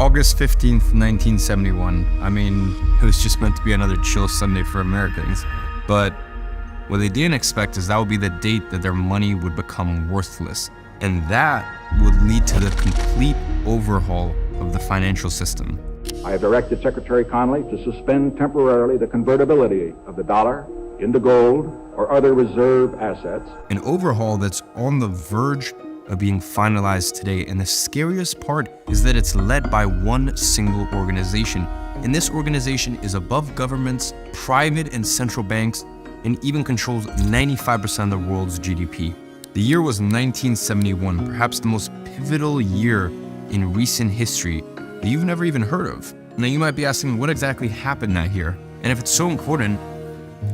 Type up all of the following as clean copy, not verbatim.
August 15th, 1971. I mean, it was just meant to be another chill Sunday for Americans. But what they didn't expect is that would be the date that their money would become worthless. And that would lead to the complete overhaul of the financial system. I have directed Secretary Connally to suspend temporarily the convertibility of the dollar into gold or other reserve assets. An overhaul that's on the verge of being finalized today. And the scariest part is that it's led by one single organization. And this organization is above governments, private and central banks, and even controls 95% of the world's GDP. The year was 1971, perhaps the most pivotal year in recent history that you've never even heard of. Now you might be asking, what exactly happened that year? And if it's so important,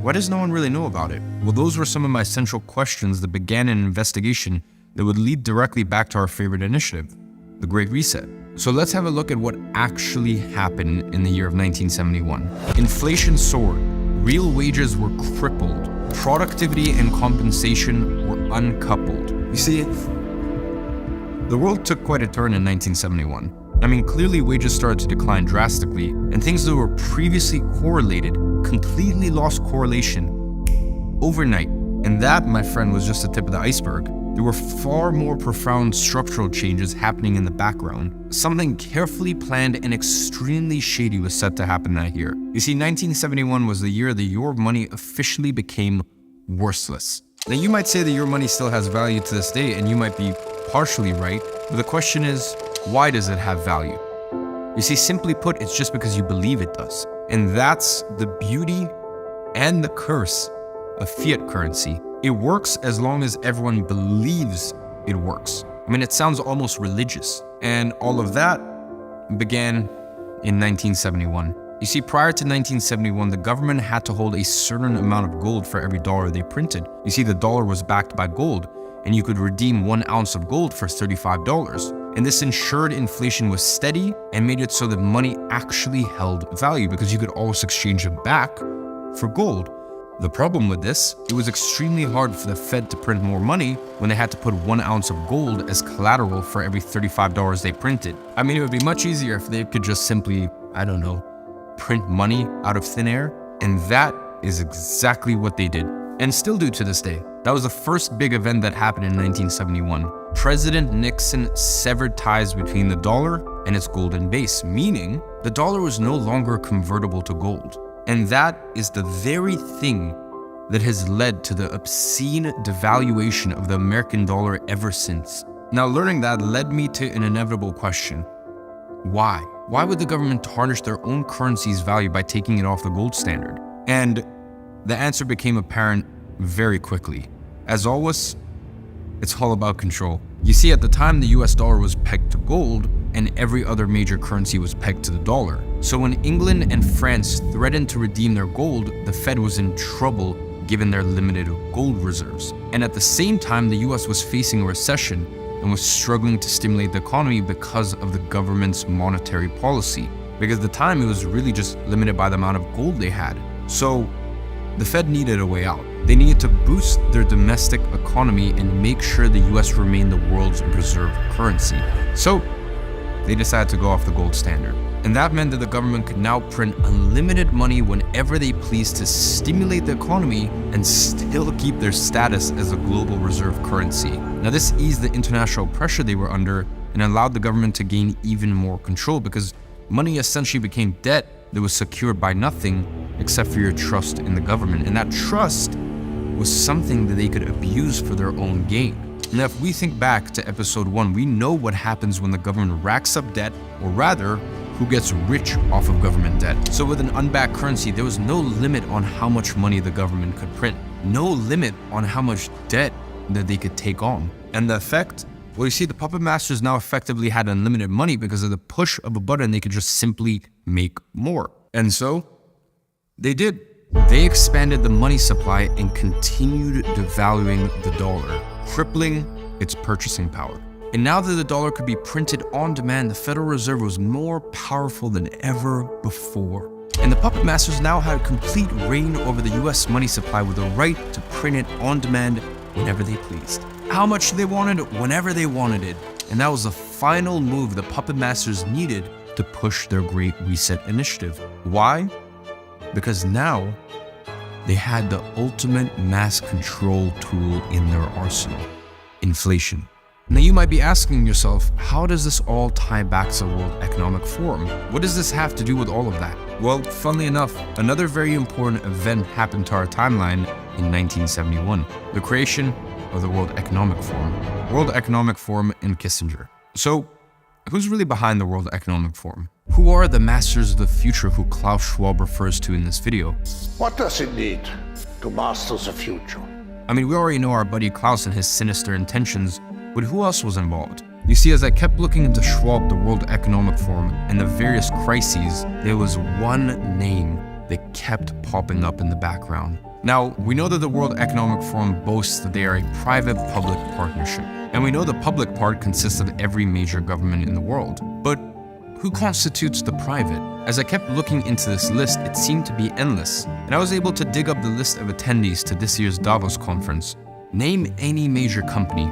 why does no one really know about it? Well, those were some of my central questions that began an investigation that would lead directly back to our favorite initiative, the Great Reset. So let's have a look at what actually happened in the year of 1971. Inflation soared, real wages were crippled, productivity and compensation were uncoupled. You see, the world took quite a turn in 1971. I mean, clearly wages started to decline drastically, and things that were previously correlated completely lost correlation overnight. And that, my friend, was just the tip of the iceberg. There were far more profound structural changes happening in the background. Something carefully planned and extremely shady was set to happen that year. You see, 1971 was the year that your money officially became worthless. Now, you might say that your money still has value to this day, and you might be partially right, but the question is, why does it have value? You see, simply put, it's just because you believe it does. And that's the beauty and the curse of fiat currency. It works as long as everyone believes it works. I mean, it sounds almost religious. And all of that began in 1971. You see, prior to 1971, the government had to hold a certain amount of gold for every dollar they printed. You see, the dollar was backed by gold, and you could redeem 1 ounce of gold for $35. And this ensured inflation was steady and made it so that money actually held value because you could always exchange it back for gold. The problem with this, it was extremely hard for the Fed to print more money when they had to put 1 ounce of gold as collateral for every $35 they printed. I mean, it would be much easier if they could just simply, I don't know, print money out of thin air. And that is exactly what they did, and still do to this day. That was the first big event that happened in 1971. President Nixon severed ties between the dollar and its golden base, meaning the dollar was no longer convertible to gold. And that is the very thing that has led to the obscene devaluation of the American dollar ever since. Now, learning that led me to an inevitable question. Why? Why would the government tarnish their own currency's value by taking it off the gold standard? And the answer became apparent very quickly. As always, it's all about control. You see, at the time, the US dollar was pegged to gold, and every other major currency was pegged to the dollar. So when England and France threatened to redeem their gold, the Fed was in trouble given their limited gold reserves. And at the same time, the US was facing a recession and was struggling to stimulate the economy because of the government's monetary policy. Because at the time, it was really just limited by the amount of gold they had. So the Fed needed a way out. They needed to boost their domestic economy and make sure the US remained the world's reserve currency. So they decided to go off the gold standard. And that meant that the government could now print unlimited money whenever they pleased to stimulate the economy and still keep their status as a global reserve currency. Now, this eased the international pressure they were under and allowed the government to gain even more control because money essentially became debt that was secured by nothing except for your trust in the government. And that trust was something that they could abuse for their own gain. Now, if we think back to episode 1, we know what happens when the government racks up debt, or rather, who gets rich off of government debt. So with an unbacked currency, there was no limit on how much money the government could print, no limit on how much debt that they could take on. And the effect? Well, you see, the puppet masters now effectively had unlimited money because of the push of a button, they could just simply make more. And so they did. They expanded the money supply and continued devaluing the dollar, crippling its purchasing power. And now that the dollar could be printed on demand, the Federal Reserve was more powerful than ever before. And the puppet masters now had complete reign over the US money supply with the right to print it on demand whenever they pleased. How much they wanted, whenever they wanted it. And that was the final move the puppet masters needed to push their Great Reset initiative. Why? Because now they had the ultimate mass control tool in their arsenal: inflation. Now you might be asking yourself, how does this all tie back to the World Economic Forum? What does this have to do with all of that? Well, funnily enough, another very important event happened to our timeline in 1971, the creation of the World Economic Forum. World Economic Forum and Kissinger. So, who's really behind the World Economic Forum? Who are the masters of the future who Klaus Schwab refers to in this video? What does it need to master the future? I mean, we already know our buddy Klaus and his sinister intentions, but who else was involved? You see, as I kept looking into Schwab, the World Economic Forum, and the various crises, there was one name that kept popping up in the background. Now, we know that the World Economic Forum boasts that they are a private-public partnership. And we know the public part consists of every major government in the world. But who constitutes the private? As I kept looking into this list, it seemed to be endless. And I was able to dig up the list of attendees to this year's Davos conference. Name any major company,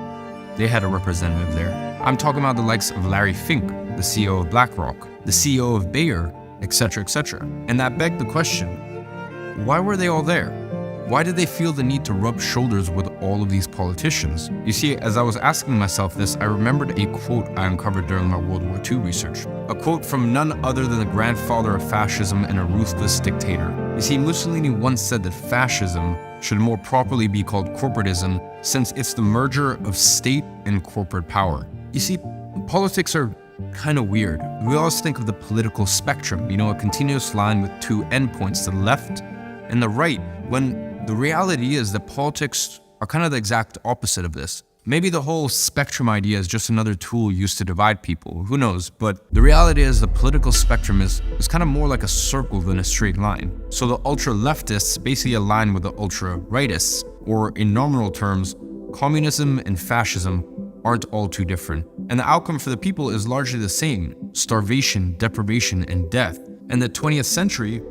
they had a representative there. I'm talking about the likes of Larry Fink, the CEO of BlackRock, the CEO of Bayer, etc., etc. And that begged the question, why were they all there? Why did they feel the need to rub shoulders with all of these politicians? You see, as I was asking myself this, I remembered a quote I uncovered during my World War II research. A quote from none other than the grandfather of fascism and a ruthless dictator. You see, Mussolini once said that fascism should more properly be called corporatism, since it's the merger of state and corporate power. You see, politics are kind of weird. We always think of the political spectrum, a continuous line with two endpoints, the left and the right, when the reality is that politics are kind of the exact opposite of this. Maybe the whole spectrum idea is just another tool used to divide people, who knows, but the reality is the political spectrum is kind of more like a circle than a straight line. So the ultra-leftists basically align with the ultra-rightists, or in nominal terms, communism and fascism aren't all too different. And the outcome for the people is largely the same: starvation, deprivation, and death. And the 20th century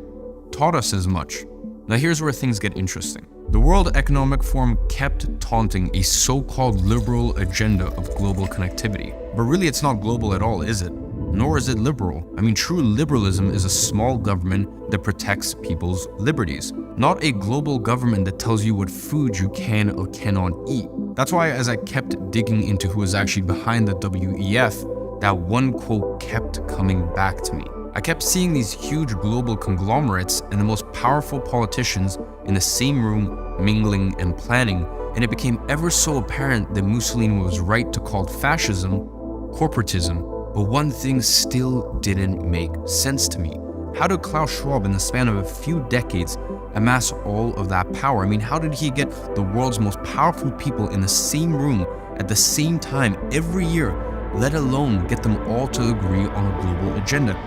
taught us as much. Now here's where things get interesting. The World Economic Forum kept taunting a so-called liberal agenda of global connectivity. But really it's not global at all, is it? Nor is it liberal. I mean, true liberalism is a small government that protects people's liberties, not a global government that tells you what food you can or cannot eat. That's why as I kept digging into who was actually behind the WEF, that one quote kept coming back to me. I kept seeing these huge global conglomerates and the most powerful politicians in the same room mingling and planning, and it became ever so apparent that Mussolini was right to call fascism corporatism. But one thing still didn't make sense to me. How did Klaus Schwab in the span of a few decades amass all of that power? I mean, how did he get the world's most powerful people in the same room at the same time every year, let alone get them all to agree on a global agenda?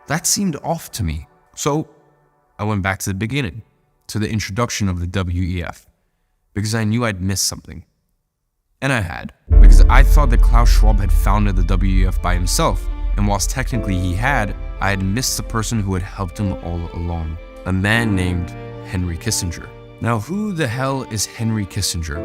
That seemed off to me. So I went back to the beginning, to the introduction of the WEF, because I knew I'd missed something. And I had, because I thought that Klaus Schwab had founded the WEF by himself, and whilst technically he had, I had missed the person who had helped him all along, a man named Henry Kissinger. Now, who the hell is Henry Kissinger,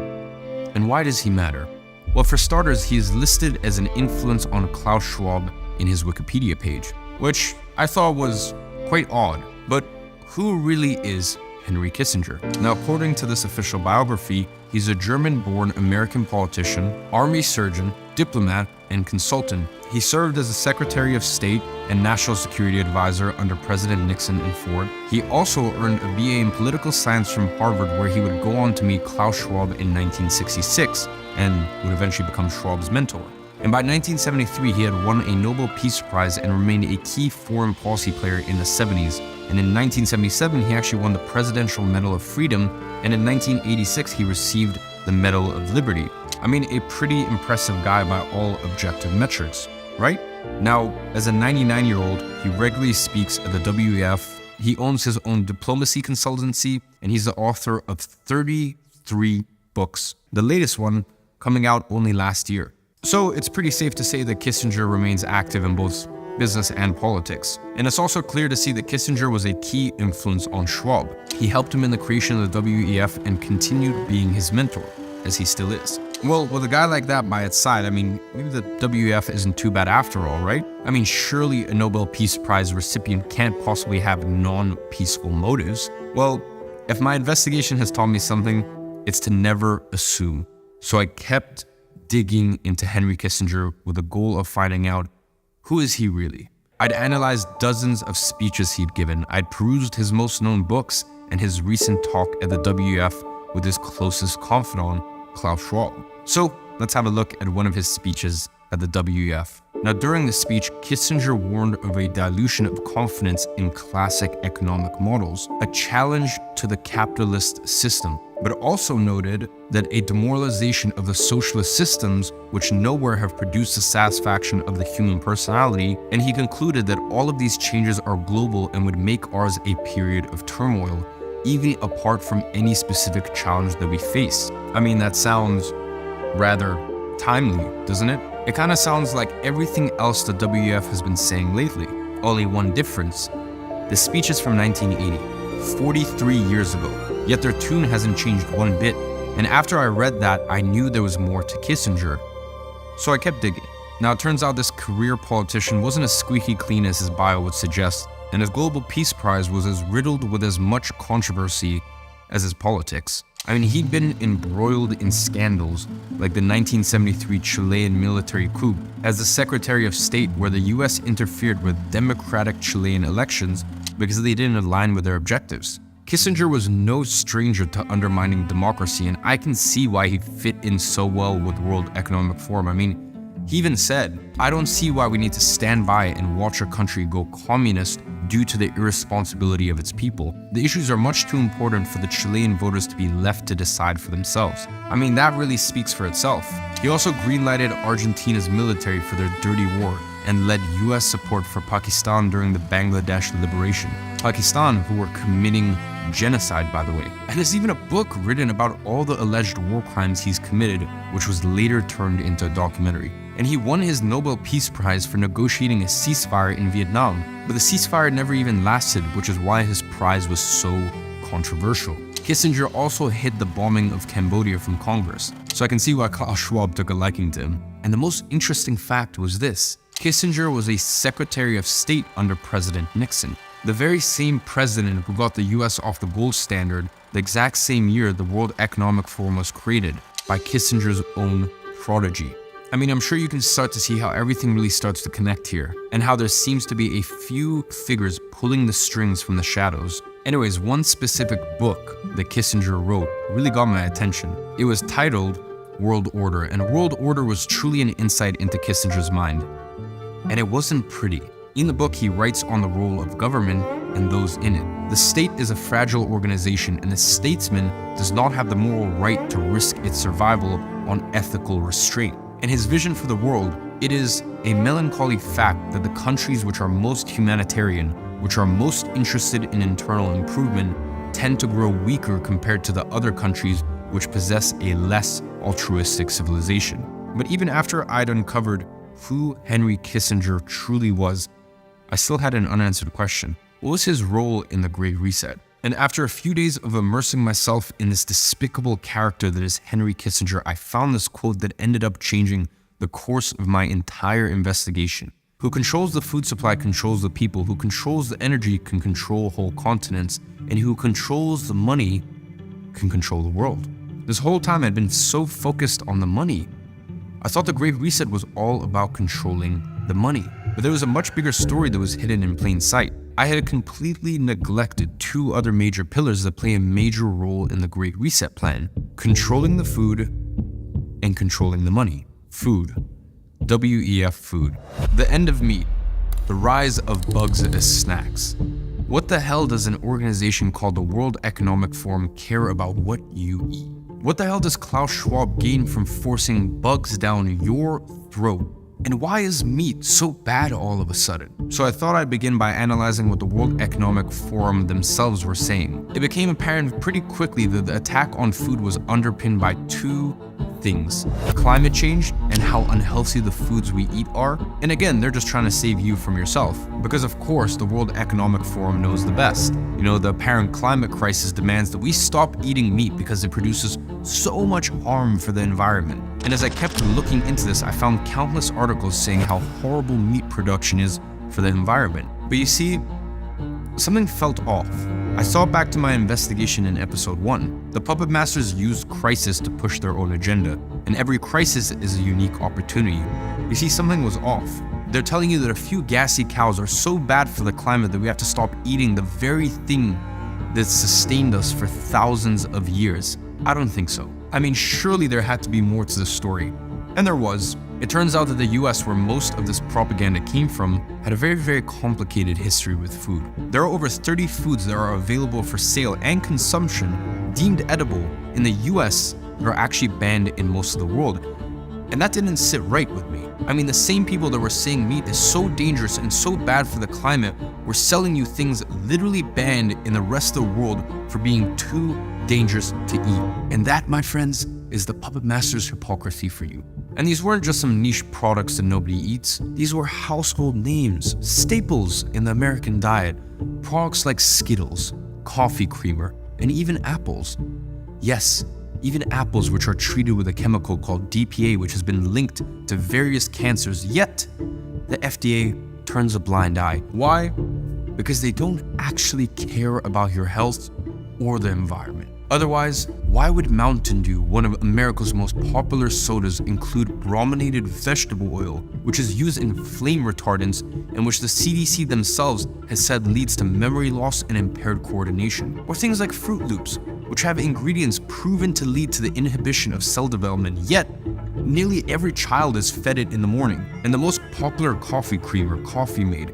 and why does he matter? Well, for starters, he is listed as an influence on Klaus Schwab in his Wikipedia page, which I thought was quite odd. But who really is Henry Kissinger? Now, according to this official biography, he's a German-born American politician, army surgeon, diplomat, and consultant. He served as the Secretary of State and National Security Advisor under President Nixon and Ford. He also earned a BA in political science from Harvard, where he would go on to meet Klaus Schwab in 1966 and would eventually become Schwab's mentor. And by 1973, he had won a Nobel Peace Prize and remained a key foreign policy player in the 70s. And in 1977, he actually won the Presidential Medal of Freedom, and in 1986, he received the Medal of Liberty. I mean, a pretty impressive guy by all objective metrics, right? Now, as a 99-year-old, he regularly speaks at the WEF, he owns his own diplomacy consultancy, and he's the author of 33 books, the latest one coming out only last year. So it's pretty safe to say that Kissinger remains active in both business and politics. And it's also clear to see that Kissinger was a key influence on Schwab. He helped him in the creation of the WEF and continued being his mentor, as he still is. Well, with a guy like that by its side, maybe the WEF isn't too bad after all, right? Surely a Nobel Peace Prize recipient can't possibly have non-peaceful motives. Well, if my investigation has taught me something, it's to never assume. So I kept digging into Henry Kissinger with the goal of finding out, who is he really? I'd analyzed dozens of speeches he'd given. I'd perused his most known books and his recent talk at the WEF with his closest confidant, Klaus Schwab. So let's have a look at one of his speeches at the WEF. Now, during the speech, Kissinger warned of a dilution of confidence in classic economic models, a challenge to the capitalist system, but also noted that a demoralization of the socialist systems which nowhere have produced the satisfaction of the human personality, and he concluded that all of these changes are global and would make ours a period of turmoil, even apart from any specific challenge that we face. That sounds rather timely, doesn't it? It kind of sounds like everything else the WEF has been saying lately. Only one difference. The speech is from 1980, 43 years ago, yet their tune hasn't changed one bit. And after I read that, I knew there was more to Kissinger. So I kept digging. Now it turns out this career politician wasn't as squeaky clean as his bio would suggest, and his Global Peace Prize was as riddled with as much controversy as his politics. He'd been embroiled in scandals like the 1973 Chilean military coup as the Secretary of State, where the US interfered with democratic Chilean elections because they didn't align with their objectives. Kissinger was no stranger to undermining democracy, and I can see why he fit in so well with World Economic Forum. He even said, "I don't see why we need to stand by and watch our country go communist due to the irresponsibility of its people. The issues are much too important for the Chilean voters to be left to decide for themselves." That really speaks for itself. He also greenlighted Argentina's military for their dirty war and led US support for Pakistan during the Bangladesh liberation. Pakistan, who were committing genocide, by the way. And there's even a book written about all the alleged war crimes he's committed, which was later turned into a documentary. And he won his Nobel Peace Prize for negotiating a ceasefire in Vietnam. But the ceasefire never even lasted, which is why his prize was so controversial. Kissinger also hid the bombing of Cambodia from Congress, so I can see why Klaus Schwab took a liking to him. And the most interesting fact was this: Kissinger was a Secretary of State under President Nixon, the very same president who got the US off the gold standard the exact same year the World Economic Forum was created by Kissinger's own prodigy. I'm sure you can start to see how everything really starts to connect here, and how there seems to be a few figures pulling the strings from the shadows. Anyways, one specific book that Kissinger wrote really got my attention. It was titled World Order, and World Order was truly an insight into Kissinger's mind. And it wasn't pretty. In the book, he writes on the role of government and those in it. The state is a fragile organization, and the statesman does not have the moral right to risk its survival on ethical restraint. In his vision for the world, it is a melancholy fact that the countries which are most humanitarian, which are most interested in internal improvement, tend to grow weaker compared to the other countries which possess a less altruistic civilization. But even after I'd uncovered who Henry Kissinger truly was, I still had an unanswered question. What was his role in the Great Reset? And after a few days of immersing myself in this despicable character that is Henry Kissinger, I found this quote that ended up changing the course of my entire investigation. Who controls the food supply controls the people. Who controls the energy can control whole continents. And who controls the money can control the world. This whole time I'd been so focused on the money. I thought the Great Reset was all about controlling the money. But there was a much bigger story that was hidden in plain sight. I had completely neglected two other major pillars that play a major role in the Great Reset plan: controlling the food and controlling the money. Food. WEF food. The end of meat. The rise of bugs as snacks. What the hell does an organization called the World Economic Forum care about what you eat? What the hell does Klaus Schwab gain from forcing bugs down your throat And why is meat so bad all of a sudden? So I thought I'd begin by analyzing what the World Economic Forum themselves were saying. It became apparent pretty quickly that the attack on food was underpinned by two things: climate change and how unhealthy the foods we eat are. And again, they're just trying to save you from yourself. Because of course, the World Economic Forum knows the best. You know, the apparent climate crisis demands that we stop eating meat because it produces so much harm for the environment. And as I kept looking into this, I found countless articles saying how horrible meat production is for the environment. But you see, something felt off. I saw back to my investigation in episode 1. The puppet masters used crisis to push their own agenda, and every crisis is a unique opportunity. You see, something was off. They're telling you that a few gassy cows are so bad for the climate that we have to stop eating the very thing that sustained us for thousands of years. I don't think so. I mean, surely there had to be more to the story. And there was. It turns out that the US, where most of this propaganda came from, had a very, very complicated history with food. There are over 30 foods that are available for sale and consumption deemed edible in the US that are actually banned in most of the world. And that didn't sit right with me. I mean, the same people that were saying meat is so dangerous and so bad for the climate were selling you things literally banned in the rest of the world for being too dangerous to eat. And that, my friends, is the puppet master's hypocrisy for you. And these weren't just some niche products that nobody eats. These were household names, staples in the American diet. Products like Skittles, coffee creamer, and even apples. Yes, even apples, which are treated with a chemical called DPA, which has been linked to various cancers, yet the FDA turns a blind eye. Why? Because they don't actually care about your health or the environment. Otherwise, why would Mountain Dew, one of America's most popular sodas, include brominated vegetable oil, which is used in flame retardants and which the CDC themselves has said leads to memory loss and impaired coordination? Or things like Fruit Loops, which have ingredients proven to lead to the inhibition of cell development, yet nearly every child is fed it in the morning. And the most popular coffee creamer, Coffee Mate,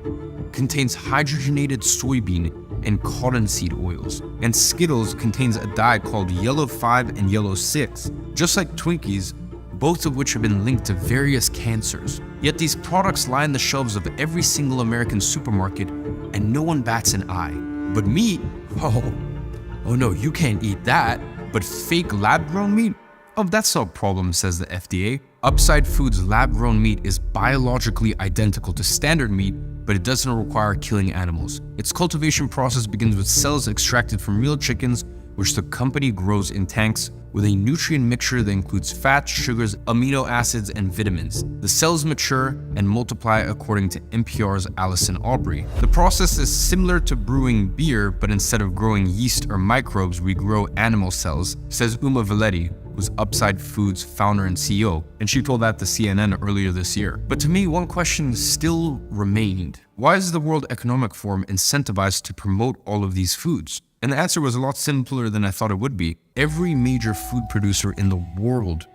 contains hydrogenated soybean and cottonseed oils. And Skittles contains a dye called Yellow 5 and Yellow 6, just like Twinkies, both of which have been linked to various cancers. Yet these products line the shelves of every single American supermarket and no one bats an eye. But meat? Oh no, you can't eat that. But fake lab-grown meat? Oh, that's no problem, says the FDA. Upside Foods lab-grown meat is biologically identical to standard meat, but it doesn't require killing animals. Its cultivation process begins with cells extracted from real chickens, which the company grows in tanks with a nutrient mixture that includes fats, sugars, amino acids, and vitamins. The cells mature and multiply according to NPR's Allison Aubrey. The process is similar to brewing beer, but instead of growing yeast or microbes, we grow animal cells, says Uma Valetti, who's Upside Foods founder and CEO, and she told that to CNN earlier this year. But to me, one question still remained. Why is the World Economic Forum incentivized to promote all of these foods? And the answer was a lot simpler than I thought it would be. Every major food producer in the world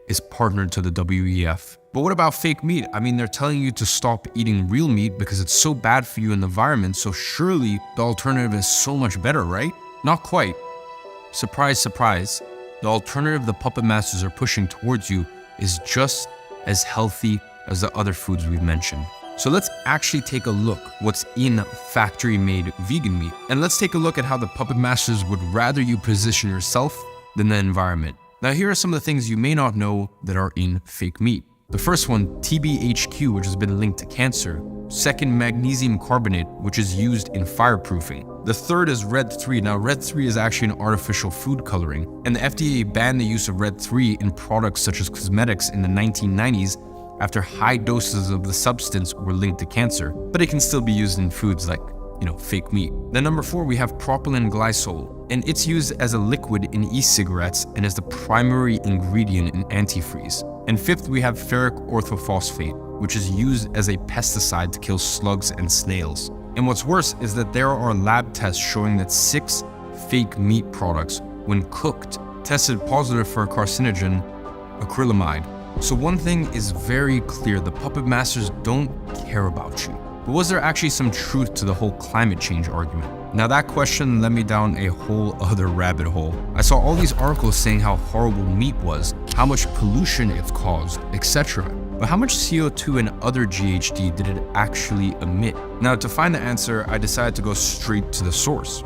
is partnered to the WEF. But what about fake meat? I mean, they're telling you to stop eating real meat because it's so bad for you in the environment, so surely the alternative is so much better, right? Not quite. Surprise, surprise. The alternative the puppet masters are pushing towards you is just as healthy as the other foods we've mentioned. So let's actually take a look what's in factory-made vegan meat. And let's take a look at how the puppet masters would rather you position yourself than the environment. Now here are some of the things you may not know that are in fake meat. The first one, TBHQ, which has been linked to cancer. Second, magnesium carbonate, which is used in fireproofing. The third is Red 3. Now, Red 3 is actually an artificial food coloring, and the FDA banned the use of Red 3 in products such as cosmetics in the 1990s after high doses of the substance were linked to cancer, but it can still be used in foods like, fake meat. Then number 4, we have propylene glycol, and it's used as a liquid in e-cigarettes and is the primary ingredient in antifreeze. And 5th, we have ferric orthophosphate, which is used as a pesticide to kill slugs and snails. And what's worse is that there are lab tests showing that 6 fake meat products, when cooked, tested positive for a carcinogen, acrylamide. So one thing is very clear, the puppet masters don't care about you. But was there actually some truth to the whole climate change argument? Now that question led me down a whole other rabbit hole. I saw all these articles saying how horrible meat was, how much pollution it's caused, etc. but how much CO2 and other GHG did it actually emit? Now, to find the answer, I decided to go straight to the source.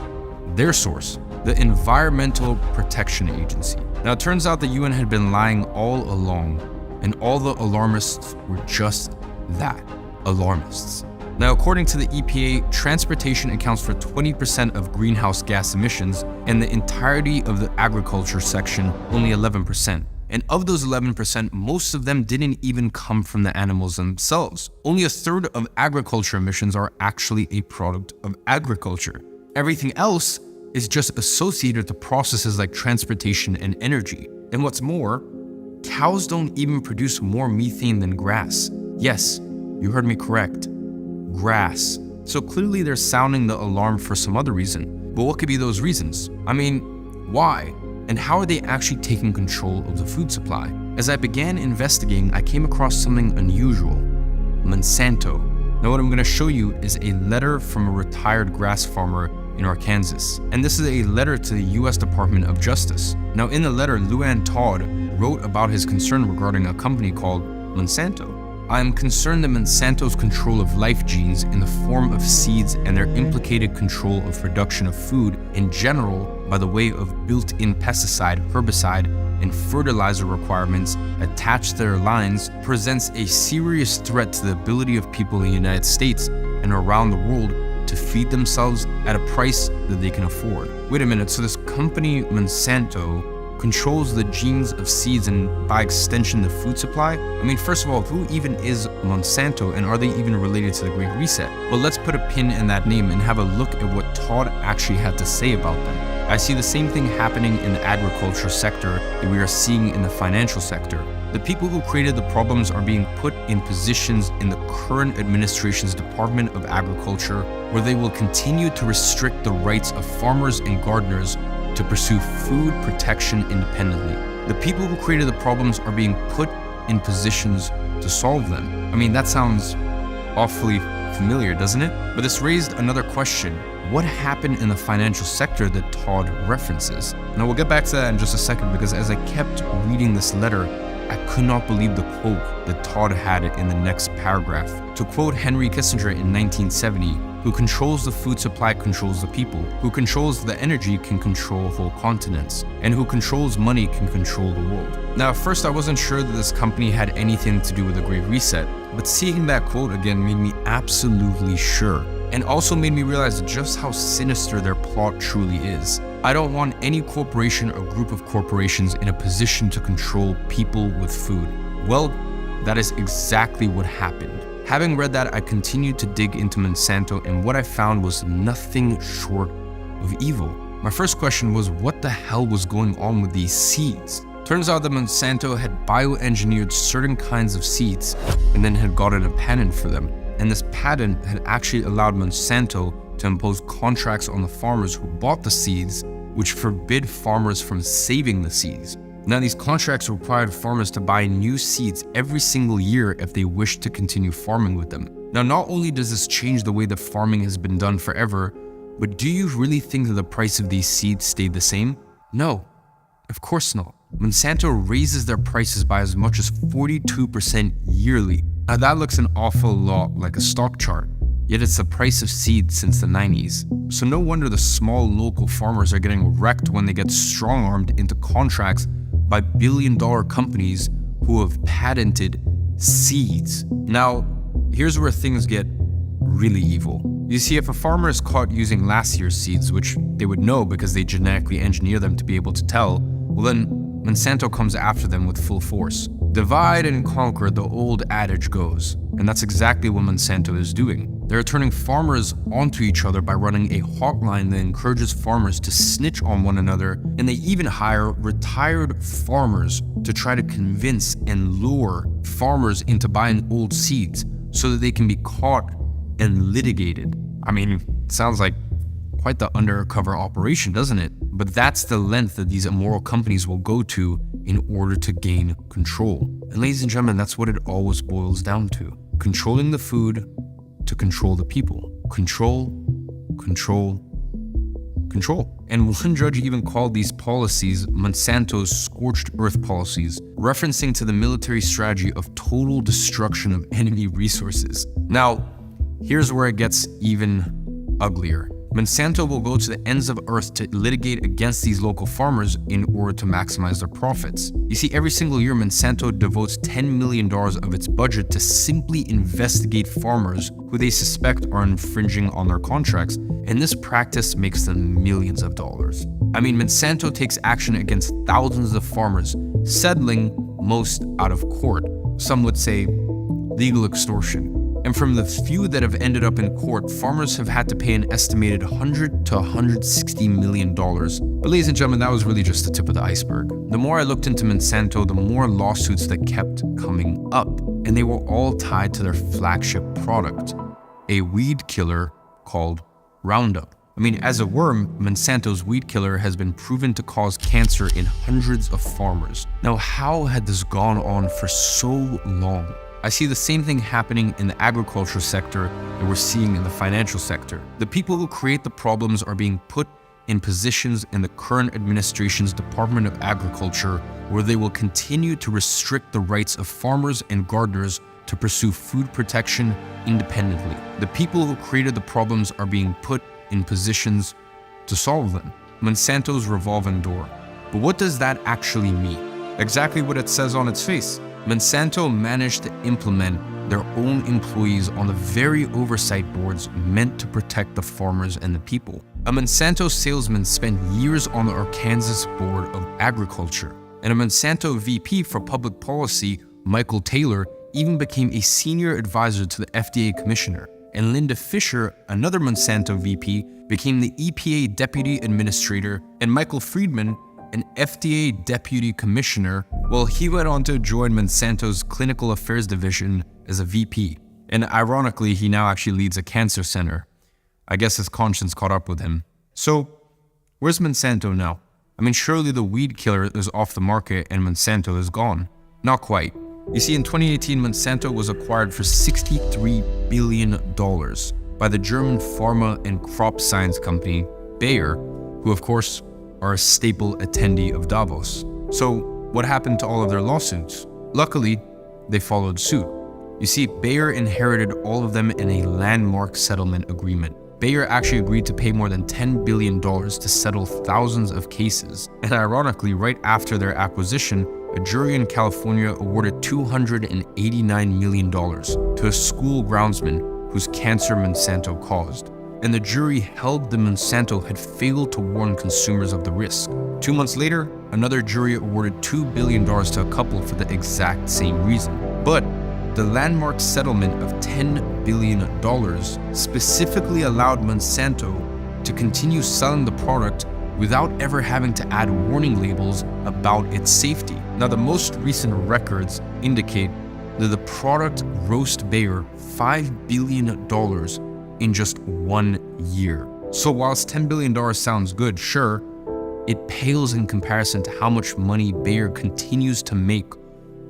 Their source, the Environmental Protection Agency. Now, it turns out the UN had been lying all along, and all the alarmists were just that, alarmists. Now, according to the EPA, transportation accounts for 20% of greenhouse gas emissions, and the entirety of the agriculture section, only 11%. And of those 11%, most of them didn't even come from the animals themselves. Only a third of agriculture emissions are actually a product of agriculture. Everything else is just associated to processes like transportation and energy. And what's more, cows don't even produce more methane than grass. Yes, you heard me correct. Grass. So clearly they're sounding the alarm for some other reason. But what could be those reasons? I mean, why? And how are they actually taking control of the food supply? As I began investigating, I came across something unusual. Monsanto. Now what I'm going to show you is a letter from a retired grass farmer in Arkansas. And this is a letter to the US Department of Justice. Now in the letter, Luann Todd wrote about his concern regarding a company called Monsanto. I am concerned that Monsanto's control of life genes in the form of seeds and their implicated control of production of food in general by the way of built-in pesticide, herbicide, and fertilizer requirements attached to their lines presents a serious threat to the ability of people in the United States and around the world to feed themselves at a price that they can afford. Wait a minute, so this company Monsanto controls the genes of seeds and by extension the food supply? I mean, first of all, who even is Monsanto and are they even related to the Great Reset? Well, let's put a pin in that name and have a look at what Todd actually had to say about them. I see the same thing happening in the agriculture sector that we are seeing in the financial sector. The people who created the problems are being put in positions in the current administration's Department of Agriculture where they will continue to restrict the rights of farmers and gardeners to pursue food protection independently. The people who created the problems are being put in positions to solve them. I mean, that sounds awfully familiar, doesn't it? But this raised another question. What happened in the financial sector that Todd references? Now we'll get back to that in just a second, because as I kept reading this letter, I could not believe the quote that Todd had in the next paragraph. To quote Henry Kissinger in 1970, who controls the food supply controls the people, who controls the energy can control whole continents, and who controls money can control the world. Now, at first I wasn't sure that this company had anything to do with the Great Reset, but seeing that quote again made me absolutely sure, and also made me realize just how sinister their plot truly is. I don't want any corporation or group of corporations in a position to control people with food. Well, that is exactly what happened. Having read that, I continued to dig into Monsanto, and what I found was nothing short of evil. My first question was, what the hell was going on with these seeds? Turns out that Monsanto had bioengineered certain kinds of seeds and then had gotten a patent for them. And this patent had actually allowed Monsanto to impose contracts on the farmers who bought the seeds, which forbid farmers from saving the seeds. Now, these contracts required farmers to buy new seeds every single year if they wished to continue farming with them. Now, not only does this change the way that farming has been done forever, but do you really think that the price of these seeds stayed the same? No, of course not. Monsanto raises their prices by as much as 42% yearly. Now, that looks an awful lot like a stock chart, yet it's the price of seeds since the 90s. So no wonder the small local farmers are getting wrecked when they get strong-armed into contracts by billion-dollar companies who have patented seeds. Now, here's where things get really evil. You see, if a farmer is caught using last year's seeds, which they would know because they genetically engineer them to be able to tell, well then Monsanto comes after them with full force. Divide and conquer, the old adage goes, and that's exactly what Monsanto is doing. They're turning farmers onto each other by running a hotline that encourages farmers to snitch on one another, and they even hire retired farmers to try to convince and lure farmers into buying old seeds so that they can be caught and litigated. I mean, it sounds like quite the undercover operation, doesn't it? But that's the length that these immoral companies will go to in order to gain control. And ladies and gentlemen, that's what it always boils down to. Controlling the food to control the people. Control, control, control. And one judge even called these policies Monsanto's scorched earth policies, referencing to the military strategy of total destruction of enemy resources. Now, here's where it gets even uglier. Monsanto will go to the ends of earth to litigate against these local farmers in order to maximize their profits. You see, every single year, Monsanto devotes $10 million of its budget to simply investigate farmers who they suspect are infringing on their contracts, and this practice makes them millions of dollars. I mean, Monsanto takes action against thousands of farmers, settling most out of court. Some would say legal extortion. And from the few that have ended up in court, farmers have had to pay an estimated $100 to $160 million. But ladies and gentlemen, that was really just the tip of the iceberg. The more I looked into Monsanto, the more lawsuits that kept coming up. And they were all tied to their flagship product, a weed killer called Roundup. I mean, as a worm, Monsanto's weed killer has been proven to cause cancer in hundreds of farmers. Now, how had this gone on for so long? I see the same thing happening in the agriculture sector that we're seeing in the financial sector. The people who create the problems are being put in positions in the current administration's Department of Agriculture where they will continue to restrict the rights of farmers and gardeners to pursue food protection independently. The people who created the problems are being put in positions to solve them. Monsanto's revolving door. But what does that actually mean? Exactly what it says on its face. Monsanto managed to implement their own employees on the very oversight boards meant to protect the farmers and the people. A Monsanto salesman spent years on the Arkansas Board of Agriculture, and a Monsanto VP for public policy, Michael Taylor, even became a senior advisor to the FDA commissioner. And Linda Fisher, another Monsanto VP, became the EPA deputy administrator, and Michael Friedman, an FDA deputy commissioner, well, he went on to join Monsanto's clinical affairs division as a VP. And ironically, he now actually leads a cancer center. I guess his conscience caught up with him. So, where's Monsanto now? I mean, surely the weed killer is off the market and Monsanto is gone. Not quite. You see, in 2018, Monsanto was acquired for $63 billion by the German pharma and crop science company Bayer, who of course are a staple attendee of Davos. So what happened to all of their lawsuits? Luckily, they followed suit. You see, Bayer inherited all of them in a landmark settlement agreement. Bayer actually agreed to pay more than $10 billion to settle thousands of cases. And ironically, right after their acquisition, a jury in California awarded $289 million to a school groundsman whose cancer Monsanto caused. And the jury held that Monsanto had failed to warn consumers of the risk. 2 months later, another jury awarded $2 billion to a couple for the exact same reason. But the landmark settlement of $10 billion specifically allowed Monsanto to continue selling the product without ever having to add warning labels about its safety. Now, the most recent records indicate that the product grossed Bayer $5 billion in just 1 year. So whilst $10 billion sounds good, sure, it pales in comparison to how much money Bayer continues to make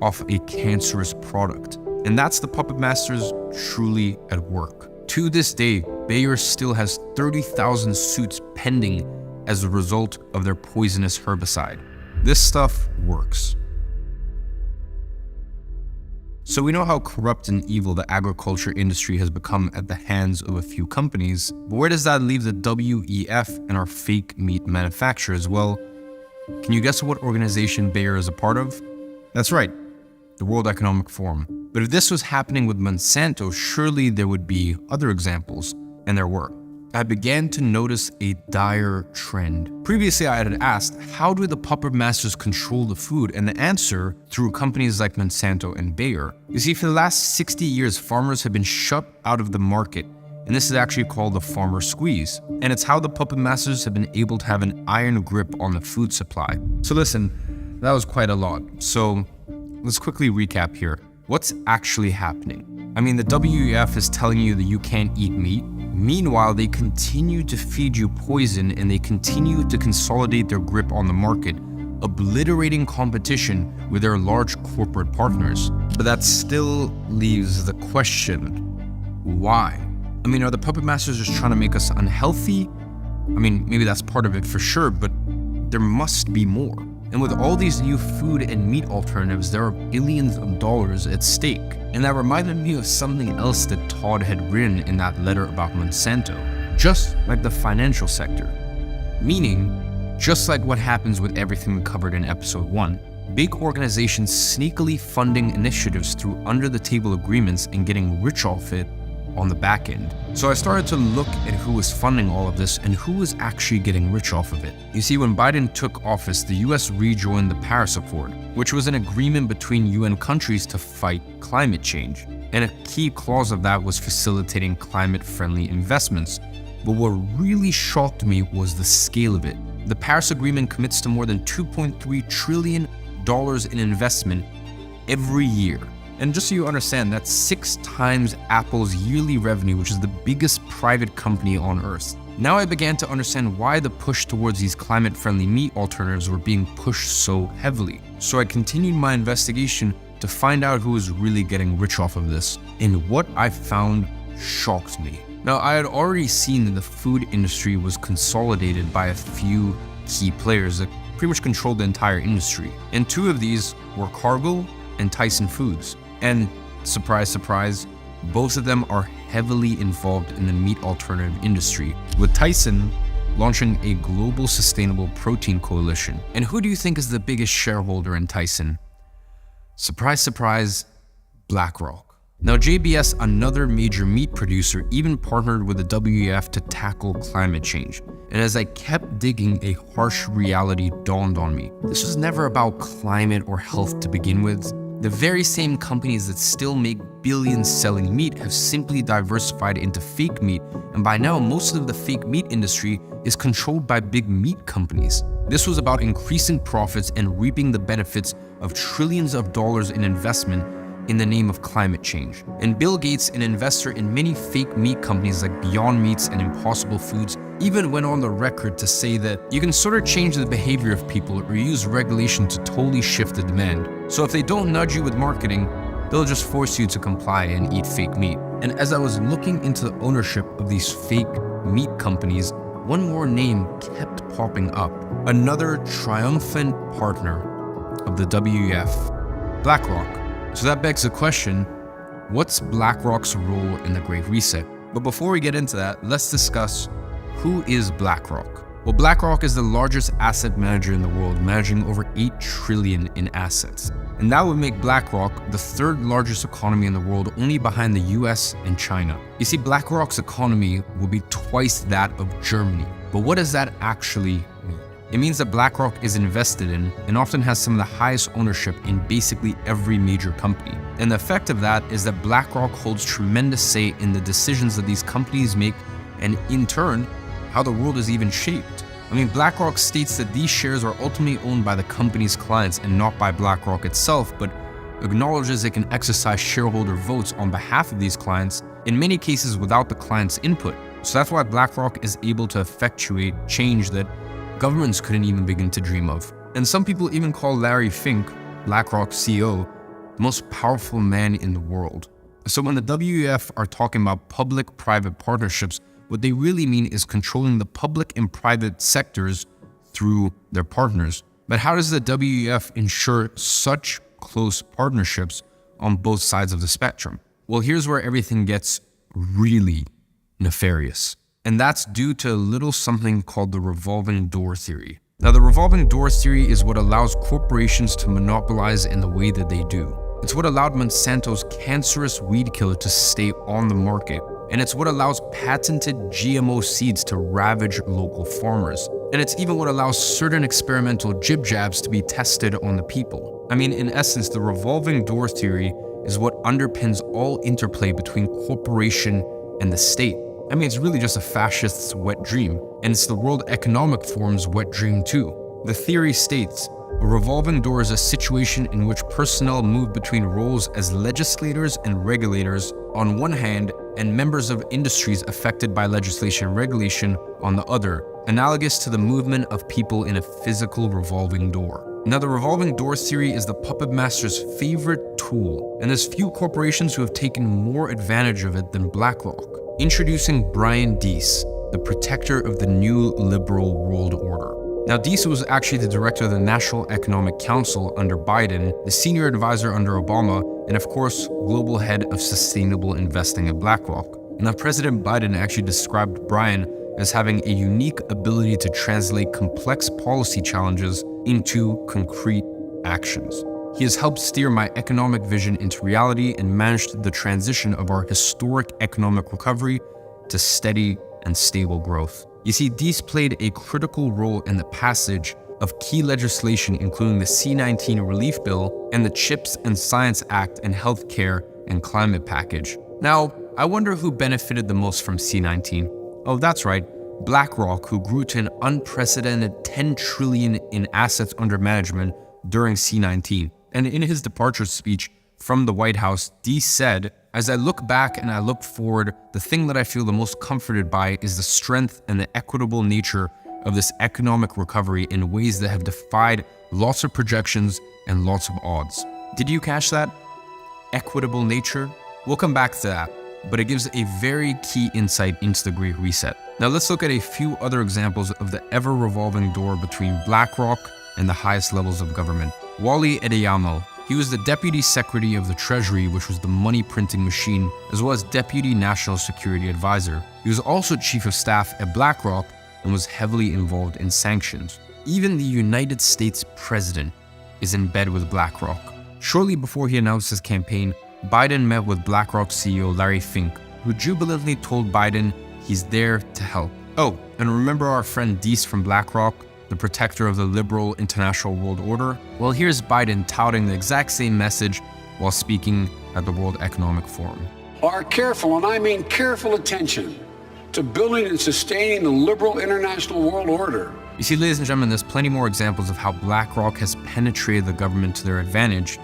off a cancerous product. And that's the puppet masters truly at work. To this day, Bayer still has 30,000 suits pending as a result of their poisonous herbicide. This stuff works. So we know how corrupt and evil the agriculture industry has become at the hands of a few companies, but where does that leave the WEF and our fake meat manufacturers? Well, can you guess what organization Bayer is a part of? That's right, the World Economic Forum. But if this was happening with Monsanto, surely there would be other examples, and there were. I began to notice a dire trend. Previously, I had asked, how do the puppet masters control the food? And the answer, through companies like Monsanto and Bayer. You see, for the last 60 years, farmers have been shut out of the market, and this is actually called the farmer squeeze. And it's how the puppet masters have been able to have an iron grip on the food supply. So listen, that was quite a lot. So let's quickly recap here. What's actually happening? I mean, the WEF is telling you that you can't eat meat. Meanwhile, they continue to feed you poison and they continue to consolidate their grip on the market, obliterating competition with their large corporate partners. But that still leaves the question, why? I mean, are the puppet masters just trying to make us unhealthy? I mean, maybe that's part of it for sure, but there must be more. And with all these new food and meat alternatives, there are billions of dollars at stake. And that reminded me of something else that Todd had written in that letter about Monsanto, just like the financial sector. Meaning, just like what happens with everything we covered in episode 1, big organizations sneakily funding initiatives through under-the-table agreements and getting rich off it on the back end. So I started to look at who was funding all of this and who was actually getting rich off of it. You see, when Biden took office, the US rejoined the Paris Accord, which was an agreement between UN countries to fight climate change. And a key clause of that was facilitating climate-friendly investments. But what really shocked me was the scale of it. The Paris Agreement commits to more than $2.3 trillion in investment every year. And just so you understand, that's 6 times Apple's yearly revenue, which is the biggest private company on Earth. Now I began to understand why the push towards these climate-friendly meat alternatives were being pushed so heavily. So I continued my investigation to find out who was really getting rich off of this. And what I found shocked me. Now, I had already seen that the food industry was consolidated by a few key players that pretty much controlled the entire industry. And 2 of these were Cargill and Tyson Foods. And surprise, surprise, both of them are heavily involved in the meat alternative industry, with Tyson launching a global sustainable protein coalition. And who do you think is the biggest shareholder in Tyson? Surprise, surprise, BlackRock. Now, JBS, another major meat producer, even partnered with the WEF to tackle climate change. And as I kept digging, a harsh reality dawned on me. This was never about climate or health to begin with. The very same companies that still make billions selling meat have simply diversified into fake meat, and by now most of the fake meat industry is controlled by big meat companies. This was about increasing profits and reaping the benefits of trillions of dollars in investment in the name of climate change. And Bill Gates, an investor in many fake meat companies like Beyond Meats and Impossible Foods, even went on the record to say that you can sort of change the behavior of people or use regulation to totally shift the demand. So if they don't nudge you with marketing, they'll just force you to comply and eat fake meat. And as I was looking into the ownership of these fake meat companies, one more name kept popping up. Another triumphant partner of the WEF, BlackRock. So that begs the question, what's BlackRock's role in the Great Reset? But before we get into that, let's discuss who is BlackRock. Well, BlackRock is the largest asset manager in the world, managing over $8 trillion in assets. And that would make BlackRock the 3rd largest economy in the world, only behind the US and China. You see, BlackRock's economy will be twice that of Germany. But what does that actually mean? It means that BlackRock is invested in and often has some of the highest ownership in basically every major company. And the effect of that is that BlackRock holds tremendous say in the decisions that these companies make, and in turn, how the world is even shaped. I mean, BlackRock states that these shares are ultimately owned by the company's clients and not by BlackRock itself, but acknowledges it can exercise shareholder votes on behalf of these clients, in many cases without the client's input. So that's why BlackRock is able to effectuate change that governments couldn't even begin to dream of. And some people even call Larry Fink, BlackRock's CEO, the most powerful man in the world. So when the WEF are talking about public-private partnerships, what they really mean is controlling the public and private sectors through their partners. But how does the WEF ensure such close partnerships on both sides of the spectrum? Well, here's where everything gets really nefarious. And that's due to a little something called the revolving door theory. Now, the revolving door theory is what allows corporations to monopolize in the way that they do. It's what allowed Monsanto's cancerous weed killer to stay on the market. And it's what allows patented GMO seeds to ravage local farmers. And it's even what allows certain experimental jib-jabs to be tested on the people. I mean, in essence, the revolving door theory is what underpins all interplay between corporation and the state. I mean, it's really just a fascist's wet dream, and it's the World Economic Forum's wet dream too. The theory states, a revolving door is a situation in which personnel move between roles as legislators and regulators on one hand, and members of industries affected by legislation and regulation on the other, analogous to the movement of people in a physical revolving door. Now, the revolving door theory is the puppet master's favorite tool, and there's few corporations who have taken more advantage of it than BlackRock. Introducing Brian Deese, the protector of the new liberal world order. Now, Deese was actually the director of the National Economic Council under Biden, the senior advisor under Obama, and of course, global head of sustainable investing at BlackRock. Now, President Biden actually described Brian as having a unique ability to translate complex policy challenges into concrete actions. He has helped steer my economic vision into reality and managed the transition of our historic economic recovery to steady and stable growth. You see, Deese played a critical role in the passage of key legislation, including the C-19 Relief Bill and the CHIPS and Science Act and Healthcare and Climate Package. Now, I wonder who benefited the most from C-19. Oh, that's right, BlackRock, who grew to an unprecedented $10 trillion in assets under management during C-19. And in his departure speech from the White House, Deese said, "As I look back and I look forward, the thing that I feel the most comforted by is the strength and the equitable nature of this economic recovery in ways that have defied lots of projections and lots of odds." Did you catch that? Equitable nature? We'll come back to that, but it gives a very key insight into the Great Reset. Now let's look at a few other examples of the ever-revolving door between BlackRock and the highest levels of government. Wally Adeyemo. He was the Deputy Secretary of the Treasury, which was the money printing machine, as well as Deputy National Security Advisor. He was also Chief of Staff at BlackRock and was heavily involved in sanctions. Even the United States President is in bed with BlackRock. Shortly before he announced his campaign, Biden met with BlackRock CEO Larry Fink, who jubilantly told Biden he's there to help. Oh, and remember our friend Deese from BlackRock, the protector of the liberal international world order? Well, here's Biden touting the exact same message while speaking at the World Economic Forum. Our careful, and I mean careful, attention to building and sustaining the liberal international world order. You see, ladies and gentlemen, there's plenty more examples of how BlackRock has penetrated the government to their advantage,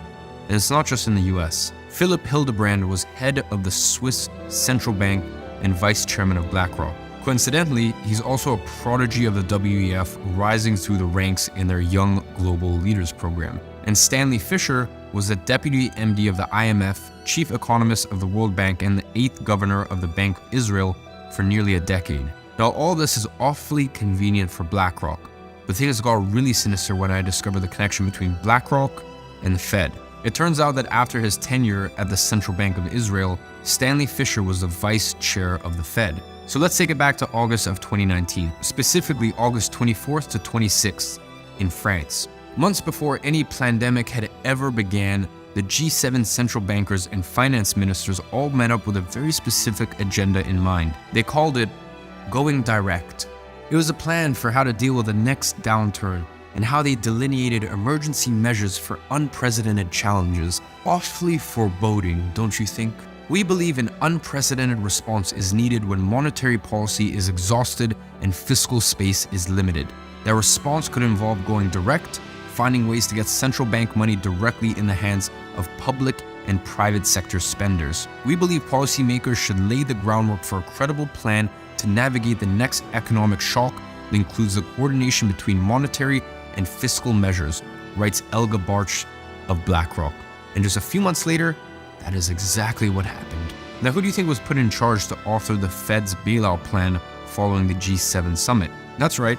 and it's not just in the US. Philip Hildebrand was head of the Swiss Central Bank and vice chairman of BlackRock. Coincidentally, he's also a prodigy of the WEF, rising through the ranks in their Young Global Leaders program. And Stanley Fischer was the deputy MD of the IMF, chief economist of the World Bank, and the 8th governor of the Bank of Israel for nearly a decade. Now, all this is awfully convenient for BlackRock, but things got really sinister when I discovered the connection between BlackRock and the Fed. It turns out that after his tenure at the Central Bank of Israel, Stanley Fischer was the vice chair of the Fed. So let's take it back to August of 2019, specifically August 24th to 26th in France. Months before any pandemic had ever began, the G7 central bankers and finance ministers all met up with a very specific agenda in mind. They called it Going Direct. It was a plan for how to deal with the next downturn and how they delineated emergency measures for unprecedented challenges. Awfully foreboding, don't you think? We believe an unprecedented response is needed when monetary policy is exhausted and fiscal space is limited. That response could involve going direct, finding ways to get central bank money directly in the hands of public and private sector spenders. We believe policymakers should lay the groundwork for a credible plan to navigate the next economic shock that includes the coordination between monetary and fiscal measures, writes Elga Barch of BlackRock. And just a few months later, that is exactly what happened. Now, who do you think was put in charge to author the Fed's bailout plan following the G7 summit? That's right,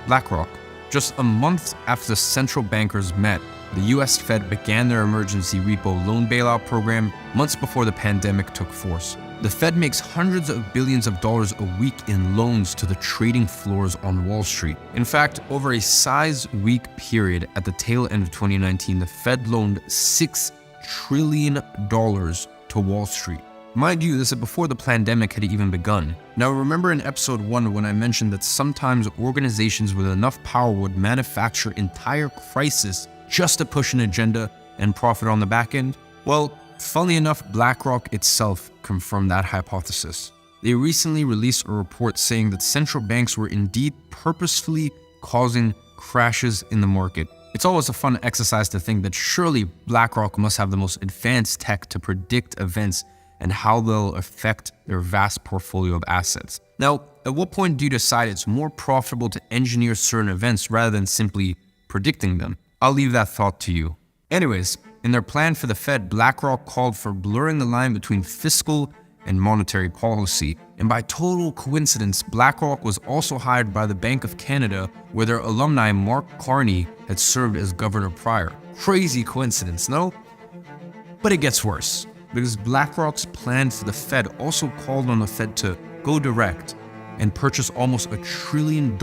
BlackRock. Just a month after the central bankers met, the US Fed began their emergency repo loan bailout program months before the pandemic took force. The Fed makes hundreds of billions of dollars a week in loans to the trading floors on Wall Street. In fact, over a size-week period at the tail end of 2019, the Fed loaned $6 trillion to Wall Street. Mind you, this is before the pandemic had even begun. Now, remember in episode 1 when I mentioned that sometimes organizations with enough power would manufacture entire crises just to push an agenda and profit on the back end? Well, funnily enough, BlackRock itself confirmed that hypothesis. They recently released a report saying that central banks were indeed purposefully causing crashes in the market. It's always a fun exercise to think that surely BlackRock must have the most advanced tech to predict events and how they'll affect their vast portfolio of assets. Now, at what point do you decide it's more profitable to engineer certain events rather than simply predicting them? I'll leave that thought to you. Anyways, in their plan for the Fed, BlackRock called for blurring the line between fiscal and monetary policy. And by total coincidence, BlackRock was also hired by the Bank of Canada, where their alumni Mark Carney had served as governor prior. Crazy coincidence, no? But it gets worse, because BlackRock's plan for the Fed also called on the Fed to go direct and purchase almost $1 trillion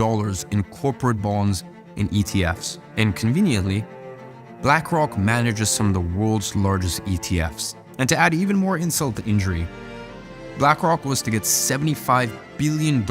in corporate bonds and ETFs. And conveniently, BlackRock manages some of the world's largest ETFs. And to add even more insult to injury, BlackRock was to get $75 billion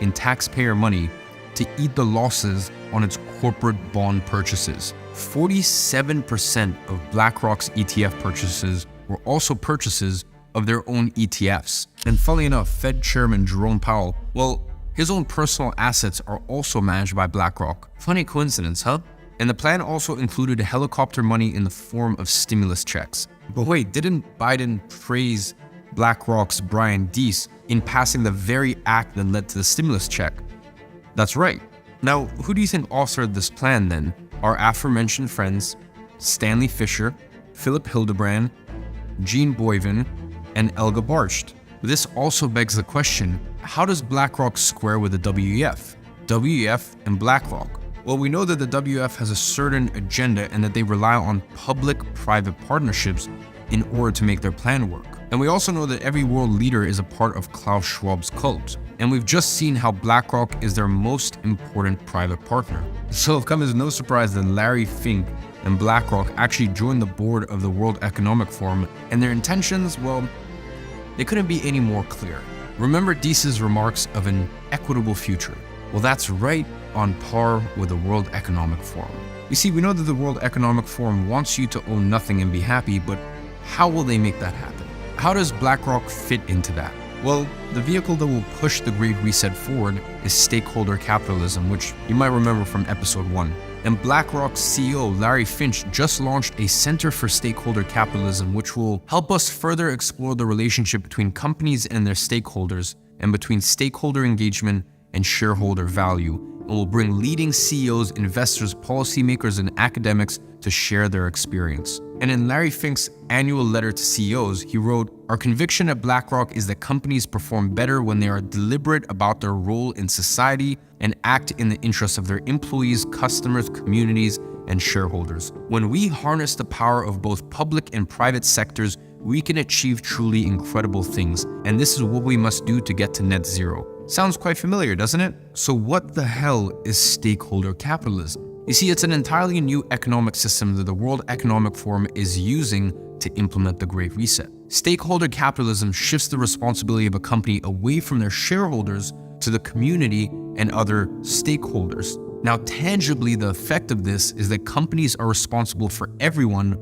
in taxpayer money to eat the losses on its corporate bond purchases. 47% of BlackRock's ETF purchases were also purchases of their own ETFs. And funny enough, Fed Chairman Jerome Powell, well, his own personal assets are also managed by BlackRock. Funny coincidence, huh? And the plan also included helicopter money in the form of stimulus checks. But wait, didn't Biden praise BlackRock's Brian Deese in passing the very act that led to the stimulus check? That's right. Now, who do you think authored this plan then? Our aforementioned friends, Stanley Fischer, Philip Hildebrand, Gene Boyven, and Elga Barcht. This also begs the question, how does BlackRock square with the WEF? WEF and BlackRock. Well, we know that the WEF has a certain agenda and that they rely on public-private partnerships in order to make their plan work. And we also know that every world leader is a part of Klaus Schwab's cult. And we've just seen how BlackRock is their most important private partner. So it'll come as no surprise that Larry Fink and BlackRock actually joined the board of the World Economic Forum, and their intentions, well, they couldn't be any more clear. Remember Deese's remarks of an equitable future? Well, that's right on par with the World Economic Forum. You see, we know that the World Economic Forum wants you to own nothing and be happy, but how will they make that happen? How does BlackRock fit into that? Well, the vehicle that will push the Great Reset forward is stakeholder capitalism, which you might remember from episode 1. And BlackRock's CEO, Larry Finch, just launched a Center for Stakeholder Capitalism, which will help us further explore the relationship between companies and their stakeholders, and between stakeholder engagement and shareholder value, and will bring leading CEOs, investors, policymakers, and academics to share their experience. And in Larry Fink's annual letter to CEOs, he wrote, "Our conviction at BlackRock is that companies perform better when they are deliberate about their role in society and act in the interests of their employees, customers, communities, and shareholders. When we harness the power of both public and private sectors, we can achieve truly incredible things, and this is what we must do to get to net zero." Sounds quite familiar, doesn't it? So what the hell is stakeholder capitalism? You see, it's an entirely new economic system that the World Economic Forum is using to implement the Great Reset. Stakeholder capitalism shifts the responsibility of a company away from their shareholders to the community and other stakeholders. Now, tangibly, the effect of this is that companies are responsible for everyone,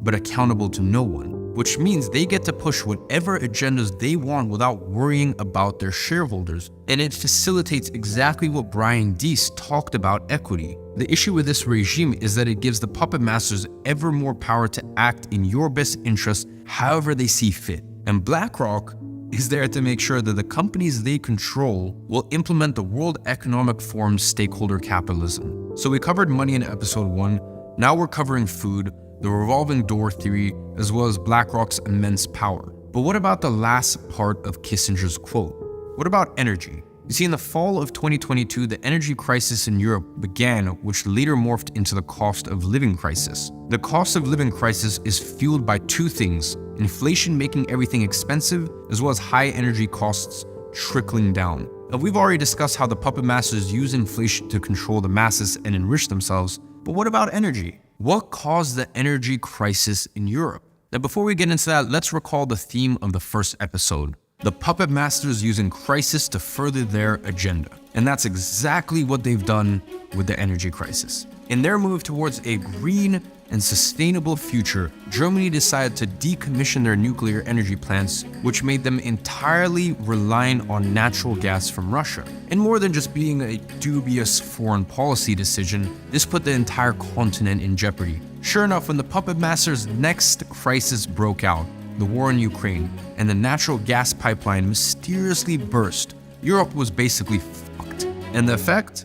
but accountable to no one, which means they get to push whatever agendas they want without worrying about their shareholders. And it facilitates exactly what Brian Deese talked about equity. The issue with this regime is that it gives the puppet masters ever more power to act in your best interest however they see fit. And BlackRock is there to make sure that the companies they control will implement the World Economic Forum's stakeholder capitalism. So we covered money in episode 1, now we're covering food, the revolving door theory, as well as BlackRock's immense power. But what about the last part of Kissinger's quote? What about energy? You see, in the fall of 2022, the energy crisis in Europe began, which later morphed into the cost of living crisis. The cost of living crisis is fueled by two things: inflation making everything expensive, as well as high energy costs trickling down. Now, we've already discussed how the puppet masters use inflation to control the masses and enrich themselves, but what about energy? What caused the energy crisis in Europe? Now, before we get into that, let's recall the theme of the first episode. The puppet masters using crisis to further their agenda. And that's exactly what they've done with the energy crisis. In their move towards a green and sustainable future, Germany decided to decommission their nuclear energy plants, which made them entirely reliant on natural gas from Russia. And more than just being a dubious foreign policy decision, this put the entire continent in jeopardy. Sure enough, when the puppet masters' next crisis broke out, the war in Ukraine, and the natural gas pipeline mysteriously burst, Europe was basically fucked. And the effect?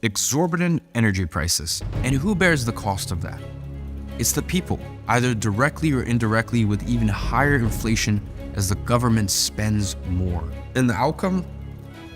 Exorbitant energy prices. And who bears the cost of that? It's the people, either directly or indirectly, with even higher inflation as the government spends more. And the outcome?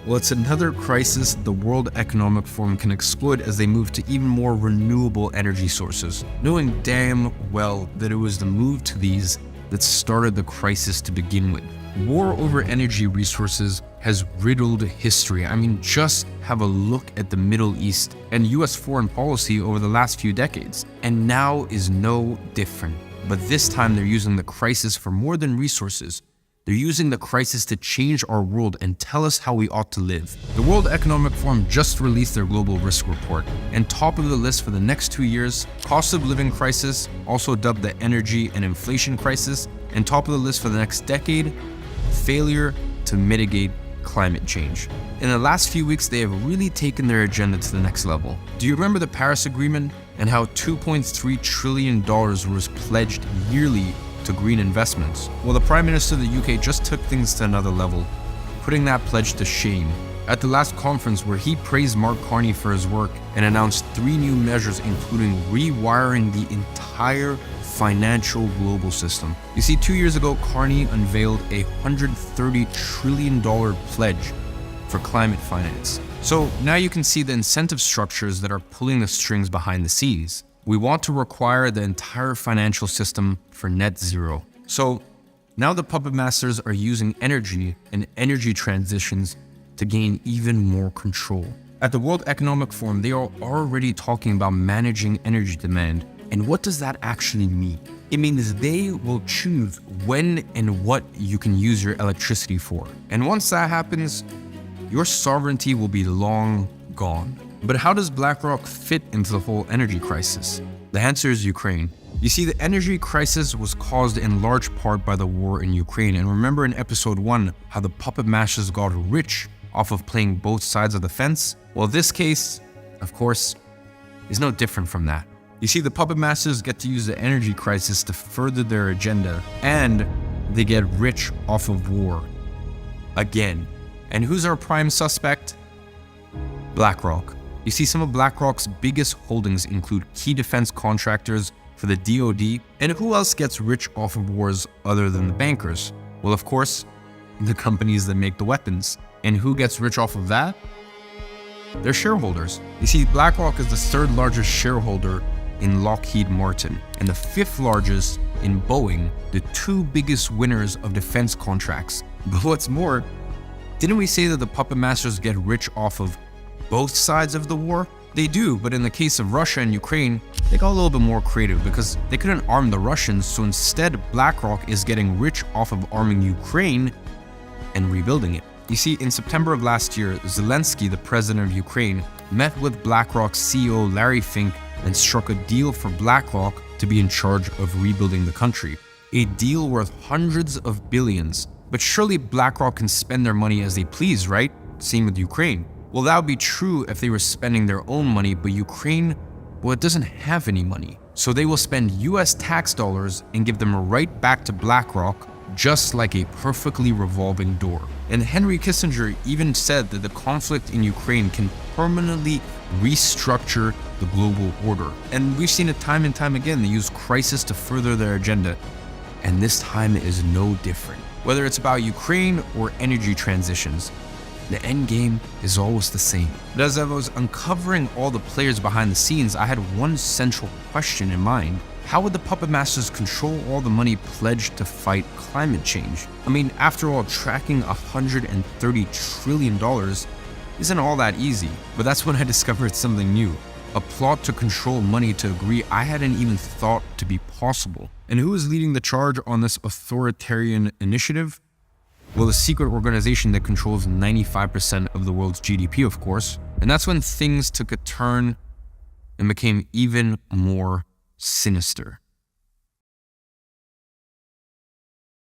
Well, it's another crisis the World Economic Forum can exploit as they move to even more renewable energy sources, knowing damn well that it was the move to these that started the crisis to begin with. War over energy resources has riddled history. I mean, just have a look at the Middle East and US foreign policy over the last few decades. And now is no different. But this time they're using the crisis for more than resources. They're using the crisis to change our world and tell us how we ought to live. The World Economic Forum just released their global risk report, and top of the list for the next 2 years, cost of living crisis, also dubbed the energy and inflation crisis, and top of the list for the next decade, failure to mitigate climate change. In the last few weeks, they have really taken their agenda to the next level. Do you remember the Paris Agreement and how $2.3 trillion was pledged yearly to green investments? Well, the Prime Minister of the UK just took things to another level, putting that pledge to shame. At the last conference where he praised Mark Carney for his work and announced 3 new measures including rewiring the entire financial global system. You see, 2 years ago, Carney unveiled a $130 trillion pledge for climate finance. So now you can see the incentive structures that are pulling the strings behind the scenes. We want to require the entire financial system for net zero. So now the puppet masters are using energy and energy transitions to gain even more control. At the World Economic Forum, they are already talking about managing energy demand. And what does that actually mean? It means they will choose when and what you can use your electricity for. And once that happens, your sovereignty will be long gone. But how does BlackRock fit into the whole energy crisis? The answer is Ukraine. You see, the energy crisis was caused in large part by the war in Ukraine. And remember in episode 1, how the puppet masters got rich off of playing both sides of the fence? Well, this case, of course, is no different from that. You see, the puppet masters get to use the energy crisis to further their agenda, and they get rich off of war. Again. And who's our prime suspect? BlackRock. You see, some of BlackRock's biggest holdings include key defense contractors for the DoD, and who else gets rich off of wars other than the bankers? Well, of course, the companies that make the weapons. And who gets rich off of that? Their shareholders. You see, BlackRock is the 3rd largest shareholder in Lockheed Martin, and the 5th largest in Boeing, the 2 biggest winners of defense contracts. But what's more, didn't we say that the puppet masters get rich off of both sides of the war? They do, but in the case of Russia and Ukraine, they got a little bit more creative because they couldn't arm the Russians, so instead BlackRock is getting rich off of arming Ukraine and rebuilding it. You see, in September of last year, Zelensky, the president of Ukraine, met with BlackRock's CEO Larry Fink and struck a deal for BlackRock to be in charge of rebuilding the country. A deal worth hundreds of billions. But surely BlackRock can spend their money as they please, right? Same with Ukraine. Well, that would be true if they were spending their own money, but Ukraine, well, it doesn't have any money. So they will spend US tax dollars and give them right back to BlackRock, just like a perfectly revolving door. And Henry Kissinger even said that the conflict in Ukraine can permanently restructure the global order. And we've seen it time and time again. They use crisis to further their agenda. And this time is no different. Whether it's about Ukraine or energy transitions, the end game is always the same. But as I was uncovering all the players behind the scenes, I had one central question in mind. How would the puppet masters control all the money pledged to fight climate change? I mean, after all, tracking $130 trillion isn't all that easy. But that's when I discovered something new. A plot to control money to a degree I hadn't even thought to be possible. And who is leading the charge on this authoritarian initiative? Well, a secret organization that controls 95% of the world's GDP, of course. And that's when things took a turn and became even more sinister.